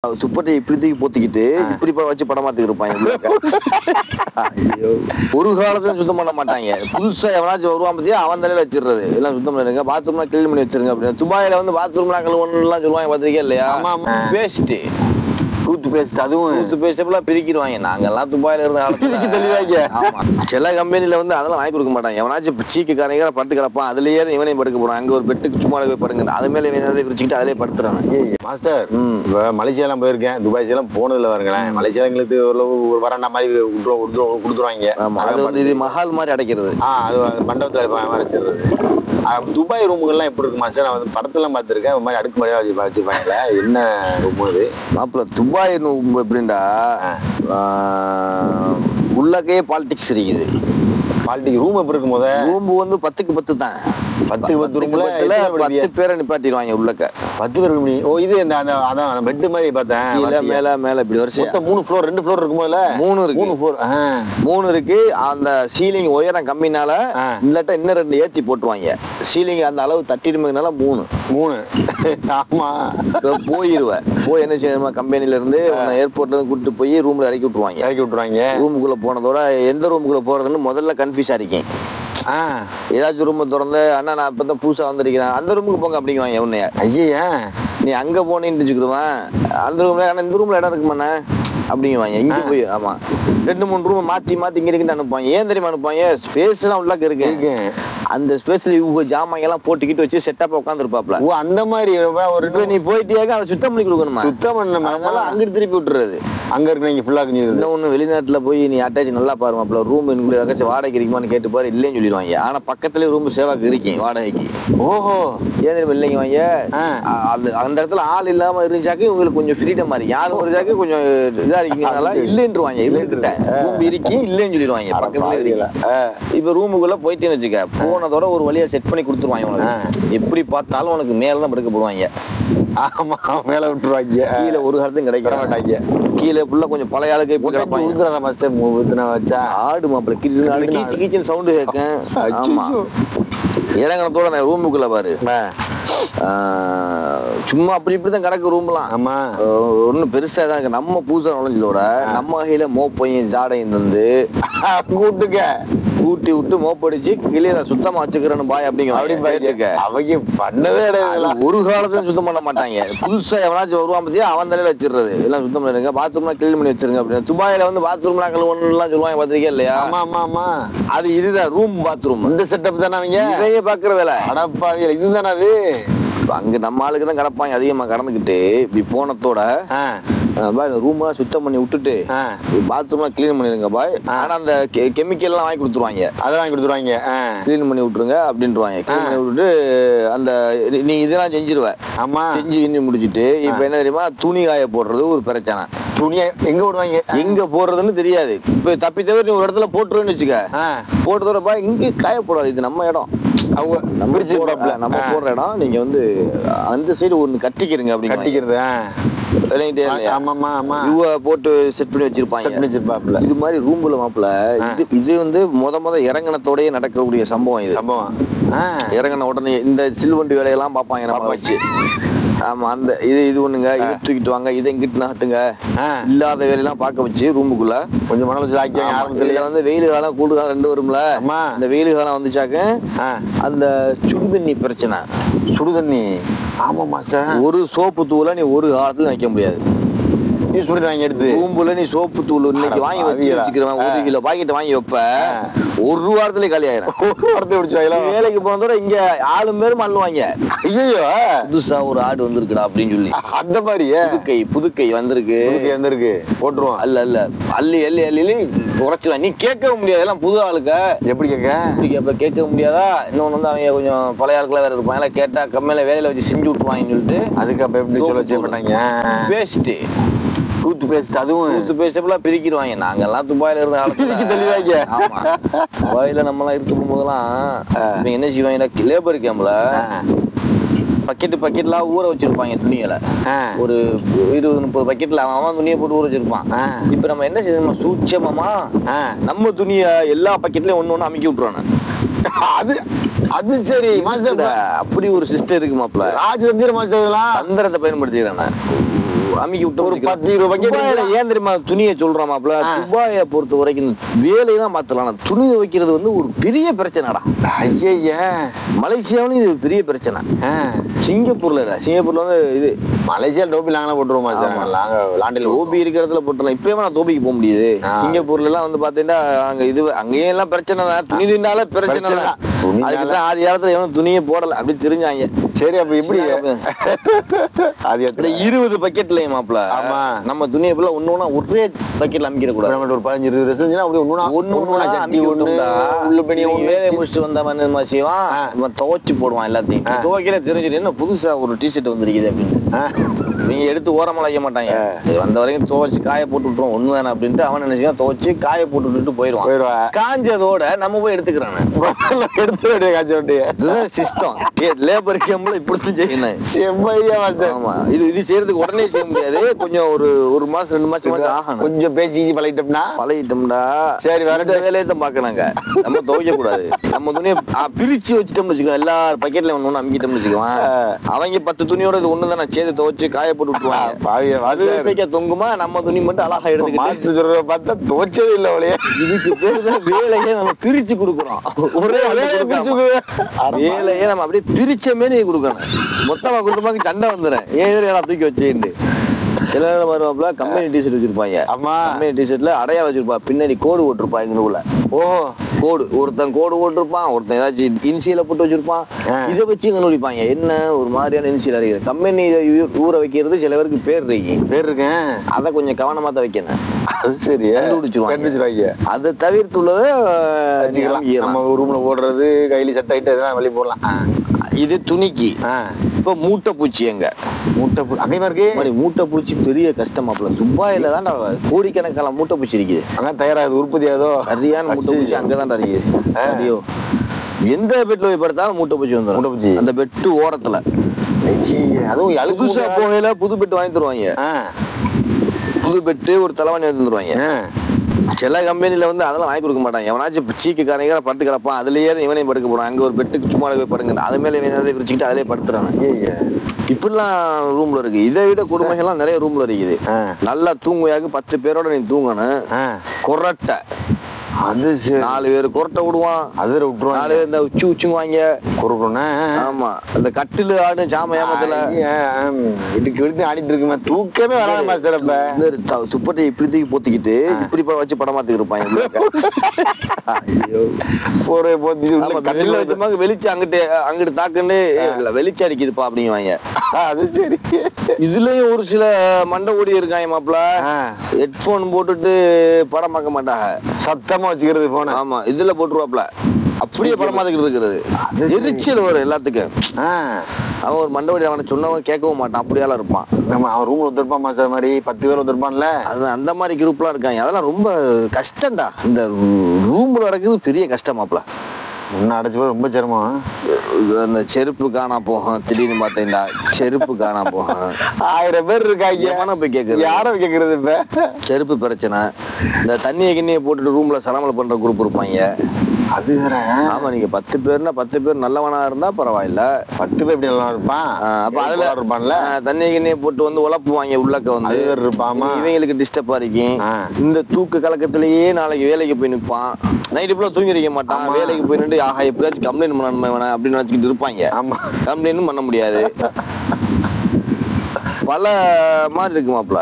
துப்பட்டை இப்படி தூக்கி போத்திக்கிட்டு இப்படி வச்சு படமாத்துக்கு இருப்பாங்க. ஒரு காலத்துல சுத்தம் பண்ண மாட்டாங்க. புதுசா எவனாச்சும் வருவான் பத்தியா அவன் தலையில வச்சிடுறது எல்லாம் சுத்தம் பண்ணிருங்க, பாத்ரூம்லாம் கிளீன் பண்ணி வச்சிருங்க அப்படின்னு. துபாயில வந்து பாத்ரூம்லாம் கழுவணும் எல்லாம் சொல்லுவாங்க பாத்திருக்கே இல்லையா? பேஸ்ட் டூத் பேஸ்ட், அதுவும் டூத் பேஸ்ட் எல்லாம் பிரிக்கிடுவாங்க. நாங்கெல்லாம் துபாயில இருந்த காலத்துல தெளிவாங்க. சில கம்பெனில வந்து அதெல்லாம் வாங்கி கொடுக்க மாட்டாங்க. எவனாச்சும் சீக்கு காரங்க படுத்து கிடப்பான், அதுலயே இவனையும் படுக்க போறான். அங்க ஒரு பெட்டுக்கு சும்மா போய் படுங்க, அது மேல விரிச்சுக்கிட்டு அதிலே படுத்துறாங்க. மாஸ்டர், மலேசியாலாம் போயிருக்கேன், துபாய் எல்லாம் போனதுல வருங்களேன். மலேசியாங்களுக்கு ஒரு வராண்டா மாதிரி கொடுத்துருவாங்க. ஆமா, அது வந்து இது மஹால் மாதிரி அடைக்கிறது. அது மண்டபத்துல அடைச்சிடுறது. துபாய் ரூமுகள்லாம் எப்படி இருக்கு மாஸ்டர்? நான் வந்து படத்தெல்லாம் பார்த்துருக்கேன், ஒரு மாதிரி அடுக்கு முறையா வச்சிருப்பாங்கல்ல, என்ன ரூம் அது? மாப்பிள்ள துபாய் ரூம் எப்படின்டா, உள்ளக்கே பாலிடிக்ஸ் இருக்குது. பாலிடிக்ஸ் ரூம் எப்படி இருக்கும்? ரூம் வந்து 10க்கு 10 தான். 10க்கு 10 ரூம்ல 10 பேரை நிப்பாட்டிடுவாங்க உள்ளக்க. 10 பேர் முடியும். ஓ, இது அதான் பெட் மாதிரி பார்த்தேன். மேல இப்படி வரிசை 3 ஃப்ளோர் 2 ஃப்ளோர் இருக்கும்போது 3 இருக்கு. 3 ஃப்ளோர் 3 இருக்கு. அந்த சீலிங் உயரம் கம்மினால இல்லாட்டா இன்னும் 2 ஏத்தி போட்டுருவாங்க. சீலிங் அந்த அளவு தட்டிடுமைனால 3. ஆமா, போயிருவேன். போய் என்ன செய்யணுமா, கம்பெனில இருந்து ஏர்போர்ட்ல இருந்து கூட்டிட்டு போய் ரூம்ல இறக்கி விட்டுருவாங்க. ரூமுக்குள்ள போனதோட எந்த ரூமுக்குள்ள போறதுன்னு முதல்ல கன்ஃபியூஸ் ஆயிருக்கேன். ஏதாச்சும் ரூம் திறந்து, அண்ணா நான் இப்பதான் புதுசா வந்திருக்கிறேன், அந்த ரூமுக்கு போங்க அப்படிங்குவாங்க. உன்னைய ஐயா நீ அங்க போனேன்னு வச்சுக்கிடுவேன், அந்த ரூம்ல இந்த ரூம்ல இடம் இருக்குமாண்ணே அப்படிங்குவாங்க. இங்க போய் ஆமா 2-3 ரூம் மாத்தி இங்க இருக்குன்னு அனுப்புவாங்க. ஏன் தெரியுமா அனுப்புவாங்க? ஸ்பேஸ் எல்லாம் உள்ளாக்க இருக்கு. அந்த ஸ்பேஸ்ல இவங்க ஜாமான் எல்லாம் போட்டுக்கிட்டு வச்சு செட்டப்பா உட்காந்து இருப்பாப்ல. ஓ, அந்த மாதிரி ஒரு நீ போயிட்டியாக அதை சுத்தம் பண்ணி கொடுக்கணுமா? சுத்தம் பண்ணணுமா? அங்கிட்டு திருப்பி விட்டுறது. அங்க இருக்கு நீங்க ஃபுல்லா இன்னொன்னு, வெளிநாட்டுல போய் நீ அட்டாச் நல்லா பாருமாப்ல, ரூம் ஏதாச்சும் வாடகை இருக்குமான்னு கேட்டு பாரு, இல்லைன்னு சொல்லிடுவாங்க. ஆனா பக்கத்துல ரூம் சேவாக்கு இருக்கேன் வாடகைக்கு. ஓஹோ, ஏன் தெரியுமா இல்லைங்க வாங்க, அந்த இடத்துல ஆள் இல்லாம இருந்துச்சாக்கு இவங்களுக்கு கொஞ்சம் ஃப்ரீடம் மாதிரி, யாரும் இருந்தாக்க கொஞ்சம் இதா இருக்கீங்கனால இல்லைன்றுவாங்க. ரூம் இருக்கி இல்லைன்னு சொல்லிடுவாங்க பக்கத்துல. இப்ப ரூமுக்குள்ள போயிட்டேன்னு வச்சுக்க, போனதோட ஒரு வழியா செட் பண்ணி கொடுத்துருவாங்க. உனக்கு எப்படி பார்த்தாலும் உனக்கு மேலதான் படுக்க போடுவாங்க. ஆமா, மேல விட்டுருவாங்க. கீழே ஒரு காலத்தையும் கிடைக்க மாட்டாங்க. கீழே ஃபுல்லா கொஞ்சம் பழைய ஆளுக்கே வச்சா ஆடு மாப்பிள்ள கீச்சன் சவுண்டு கேட்கும். இறங்கணத்தோட நான் ரூமுக்குள்ள பாரு, சும்மா அப்படி இப்படிதான் கிடக்கு ரூம்லாம். ஆமா, ஒன்னும் பெருசா தான் இருக்கு. நம்ம பூசா நுழைஞ்சதோட நம்ம வகையில மோப்பையும் ஜாடையும் வந்து கூட்டி விட்டு மோப்படிச்சு கிளிய சுத்தமா வச்சுக்கிறேன்னு பாய் அப்படிங்க. அவங்க பண்ணவே ஒரு காலத்துல சுத்தம் பண்ண மாட்டாங்க. புதுசா எவனாச்சும் வருவான் பத்தியா அவன் தலையில வச்சிடுறது எல்லாம் சுத்தம் பண்ணிருங்க, பாத்ரூம்லாம் கிளீன் பண்ணி வச்சிருங்க அப்படின்னு. துபாயில வந்து பாத்ரூம்லாம் கழுவணும் எல்லாம் சொல்லுவாங்க பாத்திருக்கே இல்லையா? ஆமா, அது இதுதான் ரூம் பாத்ரூம். இந்த செட்டப் தானே அவங்க இதையே பாக்குற வேலை. அடப்பாவியல, இதுதானே அது. அங்க நம்ம ஆளுக்கு தான் கிடப்பாங்க அதிகமா. கடந்துகிட்டு இப்படி போனத்தோட ரூம்லாம் சுத்தம் பண்ணி விட்டுட்டு பாத்ரூம்லாம் கிளீன் பண்ணிருங்க பாய். ஆனா அந்த கெமிக்கல் எல்லாம் வாங்கி கொடுத்துருவாங்க. அதெல்லாம் வாங்கி கொடுத்துருவாங்க. கிளீன் பண்ணி விட்டுருங்க அப்படின்ட்டுருவாங்க. கிளீன் பண்ணி விட்டுட்டு அந்த நீ இதெல்லாம் செஞ்சிருவ. ஆமா, செஞ்சு முடிச்சுட்டு இப்ப என்ன தெரியுமா, துணி காய போடுறது ஒரு பிரச்சனை. துணியை எங்க போடுவாங்க, எங்க போடுறதுன்னு தெரியாது. இப்ப தப்பி தவிர நீ ஒரு இடத்துல போட்டுருன்னு வச்சுக்க, போட்டுறப்ப பாய் இங்க காய போடாது, இது நம்ம இடம், அவங்க நம்ம போடுற இடம், நீங்க வந்து அந்த சைடு ஒண்ணு கட்டிக்கிறீங்க அப்படி கட்டிக்கிறது போட்டு செட் பண்ணி வச்சிருப்பாங்க. இது மாதிரி ரூம்ல மாப்பிள்ள இது வந்து முத இறங்கினத்தோடய நடக்கக்கூடிய சம்பவம். இது சம்பவம் இறங்கின உடனே இந்த சில்வண்டி வேலையெல்லாம் பார்ப்பாங்க நம்ம வச்சு. ஆமா, அந்த இது ஒண்ணுங்க, இதை தூக்கிட்டு வாங்க, இதை இங்கிட்டு நாட்டுங்க, இல்லாத வேலையெல்லாம் பார்க்க வச்சு ரூமுக்குள்ள கொஞ்சம் மணல் வச்சு ஆக்கி ஆரம்பத்துல வந்து வெயில் காலம் கூடு காலம் 2 வரும்ல. இந்த வெயில் காலம் வந்துச்சாக்க அந்த சுடுதண்ணி பிரச்சனை. சுடுதண்ணி ஆமா மாஸ்டர், ஒரு சோப்பு தூளை நீ ஒரு காலத்துல வைக்க முடியாது. யூஸ் பண்ணி வாங்கி எடுத்து ரூம்புல நீ சோப்பு தூள் இன்னைக்கு வாங்கி வச்சுக்கிறேன், 1 கிலோ பாக்கெட் வாங்கி வைப்ப, ஒரு வாரத்துல காலி ஆயிரும். ஒரு வாரத்தை பிடிச்சாங்க. வேலைக்கு போனதோட இங்க ஆளும் பேரும் அள்ளுவாங்க. ஐயோ, புதுசா ஒரு ஆடு வந்திருக்குடா அப்படின்னு சொல்லி. அந்த மாதிரி புதுக்கை வந்திருக்கு போட்டுருவோம். அல்ல அள்ளி உரைச்சுதான். நீ கேட்கவும் முடியாது, எல்லாம் புது ஆளுக்க எப்படி கேட்க முடியாதா? இன்னொன்னு வந்து அவங்க கொஞ்சம் பழைய ஆளுக்களா வேற இருப்பாங்க, கேட்டா கம்மியில வேலையில வச்சு செஞ்சு விட்டுருவாங்கன்னு சொல்லிட்டு அதுக்கு அப்ப எப்படி சொல்ல வச்சு பண்ணாங்க. பேஸ்ட் டூத் பேஸ்ட், அதுவும் டூத் பேஸ்ட் எல்லாம் பிரிக்கிடுவாங்க. நாங்கெல்லாம் துபாயில இருந்த காலத்துல தெளிவாங்க. ஆமா, துபாயில நம்மலாம் இருக்கும் போதெல்லாம் என்ன செய்வாங்க, லேபர் கேம்ப்ல பக்கெட்லாம் ஊற வச்சிருப்பாங்க துணிகளை. ஒரு 20-30 பக்கெட்ல அவன் துணியை போட்டு ஊற வச்சிருப்பான். இப்ப நம்ம என்ன செய்யணும், சூட்சமா நம்ம துணிய எல்லா பக்கெட்லயும் ஒண்ணு அமுக்கி விட்டுருவானு. அது சரி, அப்படி ஒரு சிஸ்டம் இருக்கு மாப்ள. ராஜதந்திர மாஸ்டர் தந்திரத்தை பயன்படுத்திடுறேன். அமுக்கி விட்டு ஒரு 10-20 பக்கெட். ஏன் தெரியுமா துணியை சொல்றோம் மாப்ள, துபாயை பொறுத்த வரைக்கும் வேலையெல்லாம் மாத்தலாம், துணி துவைக்கிறது வந்து ஒரு பெரிய பிரச்சனைடா. ஐயா, மலேசியாவிலும் இது பெரிய பிரச்சனை. சிங்கப்பூர்ல இல்ல, சிங்கப்பூர்ல வந்து இது மலேசியா டோபி லாங்கலாம் போட்டுருவோமா சார்? லாண்டில் டோபி இருக்கிற இடத்துல போட்டுலாம். இப்பவே நான் டோபிக்கு போக முடியுது. சிங்கப்பூர்ல எல்லாம் வந்து பாத்தீங்கன்னா அங்க இது அங்கேயும் எல்லாம் பிரச்சனை தான், துணி துண்டால பிரச்சனை தான். அதுக்குதான் ஆதி காலத்துல எவனும் துணியே போடல அப்படி தெரிஞ்சாங்க. சரி, அப்ப எப்படி அது 20 பக்கெட்லயும் மாப்ள நம்ம துணியை போல ஒண்ணு ஒரே பக்கெட்ல அமைக்கிற கூடாது. ஒரு 15-20 ட்ரெஸ் அப்படி வேலையை முடிச்சுட்டு வந்தவன் செய்வான், துவைச்சு போடுவான் எல்லாத்தையும். துவைக்கல தெரிஞ்சுட்டு என்ன புதுசா ஒரு டிஷர்ட் வந்திருக்குது அப்படின்னு நீங்க எடுத்து ஓரமா வைக்க மாட்டாங்க. வந்த வரைக்கும் துவைச்சு காய போட்டு விட்டுருவோம் ஒண்ணுதானே அப்படின்ட்டு அவன் நினைச்சுக்கான் துவைச்சு காய போட்டு விட்டுட்டு போயிடுவான். காஞ்சதோட நம்ம போய் எடுத்துக்கிறானு சிஸ்டம் லேபர் கேம்ப்ல இப்படித்தான் செய்யணும். ஆமா, இது செய்யறதுக்கு உடனே செய்ய முடியாது. கொஞ்சம் ஒரு மாசம் 2 மாசம் ஆகணும். கொஞ்சம் பேசி பழகிட்டோம்னா சரி வேற வேலையை தான் பாக்கணுங்க. நம்ம துவைக்க கூடாது. நம்ம துணியை பிரிச்சு வச்சுட்டோம்னு வச்சுக்கோ, எல்லா பக்கெட்ல ஒண்ணு அமுக்கிட்டோம்னு வச்சுக்குவான். அவங்க 10 துணியோட இது ஒண்ணுதான் சேர்த்து துவைச்சு காய போட்டு விட்டுருவாங்க. தொங்குமா, நம்ம துணி மட்டும் அழகா எடுத்துக்கிட்டு பார்த்தா துவைச்சதே இல்ல. இதுக்கு பேருதான் வேலையை நம்ம பிரிச்சு கொடுக்குறோம். ஒரே வேலையை நம்ம அப்படியே பிரிச்ச மாரி கொடுக்கணும். மொத்தமா குடும்பமாக்கு சண்டை வந்துடும். ஏன் தூக்கி வச்சேன்னு சில நேரம் வருவாப்புல கம்பெனி டிஷர்ட் வச்சிருப்பாங்க. ஆமா, கம்பெனி டிஷர்ட்ல அடையாளம் வச்சிருப்பா, பின்னாடி கோடு போட்டிருப்பான் எங்களுக்குள்ள. கோடு ஒருத்தன் கோடு போட்டிருப்பான், ஒருத்தன் ஏதாச்சும் இன்சியல போட்டு வச்சிருப்பான். இதை வச்சு இங்க நோடிப்பாங்க. என்ன ஒரு மாதிரியான இன்சியல் அடிக்கிறது. கம்பெனி ஊற வைக்கிறது சில பேருக்கு பேர் இருக்கேன், அதை கொஞ்சம் கவனமா தான் வைக்கணும். அது சரி, கண்டுபிடிச்சிருவாங்க. அதை தவிர்த்துள்ளத நம்ம ரூம்ல போடுறது கையில செட் ஆயிட்டு அதெல்லாம் வெளியே போடலாம். இது துணிக்கு. இப்ப மூட்டை பூச்சி எங்க அங்கேயுமா இருக்கு. மூட்டை பூச்சி பெரிய கஷ்டமா போல. துபாயில தான் கோடிக்கணக்கான மூட்டை பூச்சி இருக்குது. அங்க தயாராகுது உற்பத்தியாதோ சரியான மூட்டை பூச்சி அங்கதான் இருக்குது. ஐயோ, எந்த பெட்ல போய் படுத்தாலும் மூட்டை பூச்சி வந்துடும். மூட்டை பூச்சி அந்த பெட்டு ஓரத்துல. அதுவும் புதுசா போகையில புது பெட்டு வாங்கி தருவாங்க. புது பெட்டு ஒரு தலைவாணி வாங்கி தருவாங்க. சில கம்பெனில வந்து அதெல்லாம் வாங்கி கொடுக்க மாட்டாங்க. எவனாச்சும் சீக்கு காரங்க படுத்து கிடப்பான், அதுலயே இவனையும் படுக்க போறான். அங்க ஒரு பெட்டுக்கு சும்மா போய் படுங்க, அது மேல விரிச்சுக்கிட்டு அதிலே படுத்துறாங்க. இப்படிலாம் ரூம்ல இருக்கு. இதை விட குடும்பங்கள்லாம் நிறைய ரூம்ல இருக்குது. நல்லா தூங்குவாங்க. 10 பேரோட நீ தூங்கணும். கொரட்டை அது 4 பேர் கொரட்டை விடுவான். அதுல விட்டுருவான். 4 பேர் இந்த உச்சுங்குவாங்க குறுக்கணும். ஆமா, அந்த கட்டிலு ஆடு ஜாம ஏமத்துல இடுக்கு ஆடிட்டு இருக்குமா, தூக்கமே வராம சிறப்ப துப்பட்டை இப்படி தூக்கி போத்திக்கிட்டு இப்படி வச்சு படமாத்துக்கு இருப்பாங்க. வெளிச்சு அங்கிட்டு தாக்குன்னு வெளிச்சு அடிக்குதுப்பா அப்படிங்குவாங்க. அது சரி. இதுலயும் ஒரு சில மண்டை ஓடி இருக்காங்க மாப்பிள. ஹெட்போன் போட்டுட்டு படம் பார்க்க மாட்டாங்க, சத்தமா வச்சுக்கிறது போன. ஆமா, இதுல போட்டுருவாப்ல அப்படியே படமாத்துக்கிட்டு இருக்கிறது. எரிச்சல் வரும் எல்லாத்துக்கும். அவன் ஒரு மண்டபடி அவனை சொன்னவன் கேட்கவும் மாட்டான், அப்படியாலாம் இருப்பான். நம்ம அவன் ரூம்ல ஒருத்தருப்பான் மாஸ்டர் மாதிரி 10 பேர் ஒருத்தருப்பான்ல, அது அந்த மாதிரி குரூப்லாம் இருக்காங்க. அதெல்லாம் ரொம்ப கஷ்டம்டா. இந்த ரூம்ல நடக்குது பெரிய கஷ்டமாப்ல. முன்ன அடைச்சு போய் ரொம்ப சிரமம். அந்த செருப்பு காணா போகும், திடீர்னு பார்த்தீங்கன்னா செருப்பு காணா போகும். 1000 பேர் இருக்காங்க. எவனா போய் கேட்கறது, யாரும் கேட்கறது. இப்ப செருப்பு பிரச்சனை. இந்த தண்ணியை கிண்ணியை போட்டுட்டு ரூம்ல சலமல் பண்ற குரூப் இருப்பாங்க. அது வேற. ஆமா, நீங்க 10 பேர்னா 10 பேர் நல்லவனா இருந்தா பரவாயில்ல. 10 பேர் எப்படி நல்லா இருப்பான். அப்ப அதுல இருப்பான்ல, தண்ணி கிண்ணியை போட்டு வந்து உழப்புவாங்க உள்ளக்க வந்து இருப்பாமா. இவங்களுக்கு டிஸ்டர்பா இருக்கும். இந்த தூக்க கலக்கத்திலேயே நாளைக்கு வேலைக்கு போய் நிற்பான். நைட்டு ஃபுல்லா தூங்கி இருக்க மாட்டான். வேலைக்கு போய் நின்று ஆஹா எப்படியாச்சும் கம்ப்ளைண்ட் பண்ணணும் அப்படின்னு நினைச்சுக்கிட்டு இருப்பாங்க. ஆமா, கம்ப்ளைண்ட்டும் பண்ண முடியாது. பல மாதிரி இருக்கு மாப்ள.